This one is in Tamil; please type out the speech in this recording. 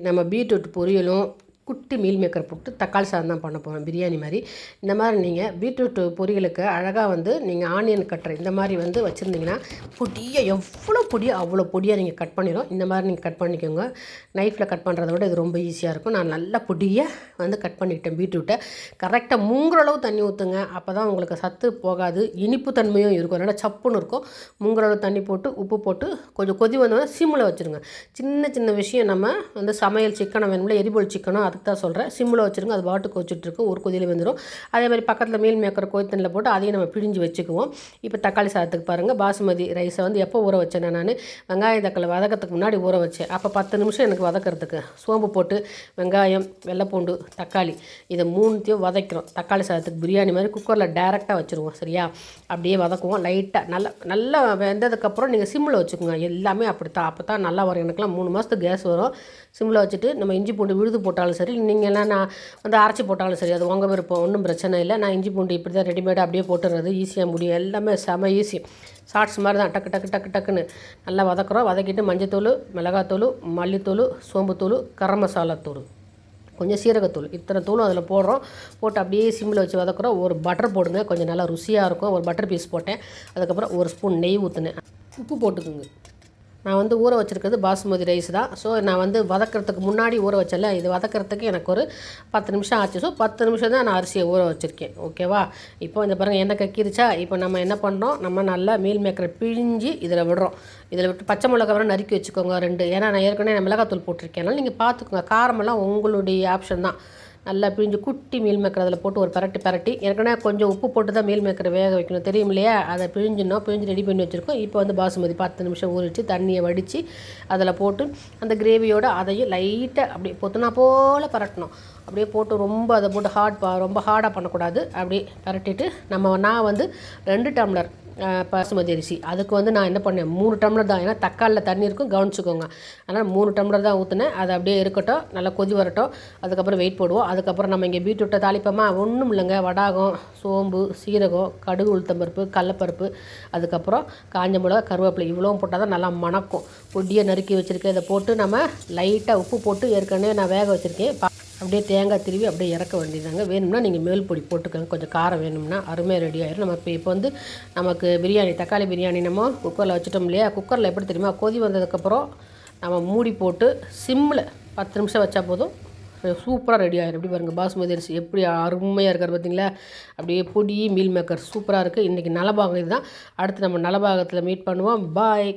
நம்ம பீட்ரூட் பொரியலும் குட்டி மீல் மேக்கர் போட்டு தக்காளி சாதம் தான் பண்ண போகிறோம், பிரியாணி மாதிரி. இந்த மாதிரி நீங்கள் பீட்ரூட் பொரியலுக்கு அழகாக நீங்கள் ஆனியன் கட்டுற இந்த மாதிரி வச்சுருந்தீங்கன்னா பொடியாக எவ்வளோ பொடியோ அவ்வளோ பொடியாக நீங்கள் கட் பண்ணிடும். இந்த மாதிரி நீங்கள் கட் பண்ணிக்கோங்க. நைஃப்பில் கட் பண்ணுறத விட இது ரொம்ப ஈஸியாக இருக்கும். நான் நல்லா பொடியாக கட் பண்ணிக்கிட்டேன். பீட்ரூட்டை கரெக்டாக மூங்குற அளவு தண்ணி ஊற்றுங்க. அப்போ தான் உங்களுக்கு சத்து போகாது, இனிப்பு தன்மையும் இருக்கும். நல்லா சப்புன்னு இருக்கும். மூங்குற அளவு தண்ணி போட்டு உப்பு போட்டு கொஞ்சம் கொதி வந்தோன்னா சிம்மில் வச்சுருங்க. சின்ன சின்ன விஷயம் நம்ம சமையல் சிக்கனை வேணும்ல, எரிபொருள் சிக்கனும் அதுக்கு தான் சொல்கிறேன். சிம்மில் வச்சுருங்க. அது பாட்டுக்கு வச்சுட்ருக்கு, ஒரு கொதியில் வந்துடும். அதே மாதிரி பக்கத்தில் மீல் மேக்கர் கோயத்தனில் போட்டு அதையும் நம்ம பிழிஞ்சு வச்சுக்குவோம். இப்போ தக்காளி சாதத்துக்கு பாருங்கள், பாசுமதி ரைஸை எப்போ ஊற வச்சேன் நான் வெங்காயம் தக்காளி வதக்கிறதுக்கு முன்னாடி ஊற வச்சேன். அப்போ 10 நிமிஷம் எனக்கு வதக்கிறதுக்கு சோம்பு போட்டு வெங்காயம், வெள்ளைப்பூண்டு, தக்காளி இதை மூணுத்தையும் வதக்கிறோம். தக்காளி சாதத்துக்கு பிரியாணி மாதிரி குக்கரில் டேரெக்டாக வச்சுருவோம். சரியா? அப்படியே வதக்குவோம். லைட்டாக நல்லா வெந்ததுக்கப்புறம் நீங்கள் சிம்மில் வச்சுக்கோங்க. எல்லாமே அப்போ தான் நல்லா வரும். எனக்குலாம் 3 மாதத்துக்கு கேஸ் வரும். சிம்மில் வச்சுட்டு நம்ம இஞ்சி பூண்டு விழுது போட்டாலும் சரி, நீங்கள்லாம் நான் அரைச்சி போட்டாலும் சரி, அது உங்கள் விருப்பம், ஒன்றும் பிரச்சனை இல்லை. நான் இஞ்சி பூண்டு இப்படி தான் ரெடிமேடாக அப்படியே போட்டுறது, ஈஸியாக முடியும். எல்லாமே செம ஈஸி, ஷார்ட்ஸ் மாதிரி தான். டக்குன்னு நல்லா வதக்குறோம். வதக்கிட்டு மஞ்சத்தூள், மிளகாத்தூள், மல்லித்தூள், சோம்புத்தூள், கரம் மசாலாத்தூள், கொஞ்சம் சீரகத்தூள், இத்தனை தூளும் அதில் போடுறோம். போட்டு அப்படியே சிம்மில் வச்சு வதக்குறோம். ஒரு பட்டர் போடுங்க, கொஞ்சம் நல்லா ருசியாக இருக்கும். ஒரு பட்டர் பீஸ் போட்டேன். அதுக்கப்புறம் ஒரு ஸ்பூன் நெய் ஊற்றுனேன். உப்பு போட்டுக்குங்க. நான் ஊற வச்சுருக்கிறது பாசுமதி ரைஸ் தான். ஸோ நான் வதக்கிறதுக்கு முன்னாடி ஊற வச்சல, இது வதக்கிறதுக்கு எனக்கு ஒரு 10 நிமிஷம் ஆச்சு. ஸோ 10 நிமிஷம் தான் நான் அரிசியை ஊற வச்சுருக்கேன். ஓகேவா? இப்போ இந்த பாருங்கள், எண்ணெய் கக்கிருச்சா. இப்போ நம்ம என்ன பண்ணுறோம், நம்ம நல்லா மீல் மேக்கரை பிழிஞ்சு இதில் விடுறோம். இதில் விட்டு பச்சை மிளகா வர நறுக்கி வச்சுக்கோங்க 2. ஏன்னா நான் ஏற்கனவே மிளகாத்தூள் போட்டிருக்கேன். அதனால் நீங்கள் பார்த்துக்கோங்க. காரமெல்லாம் உங்களுடைய ஆப்ஷன் தான். நல்லா பிழிஞ்சு குட்டி மீல் மேக்கர் அதில் போட்டு ஒரு பரட்டி ஏற்கனவே கொஞ்சம் உப்பு போட்டு தான் மீல் மேக்கரை வேக வைக்கணும், தெரியும் இல்லையா? அதை பிழிஞ்சு ரெடி பண்ணி வச்சுருக்கோம். இப்போ பாசுமதி 10 நிமிஷம் ஊறிச்சு, தண்ணியை வடித்து அதில் போட்டு அந்த கிரேவியோடு அதையும் லைட்டாக அப்படியே பொத்துனா போல் பரட்டணும். அப்படியே போட்டு ரொம்ப அதை போட்டு ரொம்ப ஹார்டாக பண்ணக்கூடாது. அப்படியே பரட்டிட்டு நான் 2 டம்ளர் பாசுமதி அரிசி, அதுக்கு நான் என்ன பண்ணேன், 3 டம்ளர் தான். ஏன்னா தக்காளியில் தண்ணி இருக்கும், கவனிச்சுக்கோங்க. அதனால் 3 டம்ளர் தான் ஊற்றினேன். அது அப்படியே இருக்கட்டும், நல்லா கொதி வரட்டும். அதுக்கப்புறம் வெயிட் போடுவோம். அதுக்கப்புறம் நம்ம இங்கே பீட்ரூட்டை தாளிப்போமா, ஒன்றும் இல்லைங்க. வடாகம், சோம்பு, சீரகம், கடுகு, உளுத்தம்பருப்பு, கடலப்பருப்பு, அதுக்கப்புறம் காஞ்ச மிளகா, கருவேப்பிலை இவ்வளோவும் போட்டால் தான் நல்லா மணக்கும். பொடியை நறுக்கி வச்சுருக்கேன். இதை போட்டு நம்ம லைட்டாக உப்பு போட்டு ஏற்கனவே நான் வேக வச்சுருக்கேன். அப்படியே தேங்காய் திருவி அப்படியே இறக்க வேண்டியதாங்க. வேணும்னா நீங்கள் மேல் பொடி போட்டுக்கோங்க. கொஞ்சம் காரம் வேணும்னா அருமையாக ரெடி ஆகிடும். நம்ம இப்போ நமக்கு பிரியாணி, தக்காளி பிரியாணி நம்ம குக்கரில் வச்சுட்டோம் இல்லையா? குக்கரில் எப்படி தெரியுமா, கொதி வந்ததுக்கப்புறம் நம்ம மூடி போட்டு சிம்மில் 10 நிமிஷம் வச்சா போதும், சூப்பராக ரெடி ஆகிடும். எப்படி பாருங்கள், பாசுமதி அரிசி எப்படி அருமையாக இருக்கார் பார்த்தீங்களா? அப்படியே பொடி மீல் மேக்கர் சூப்பராக இருக்குது. இன்றைக்கி நலபாகம் இதுதான். அடுத்து நம்ம நலபாகத்தில் மீட் பண்ணுவோம். பாய்.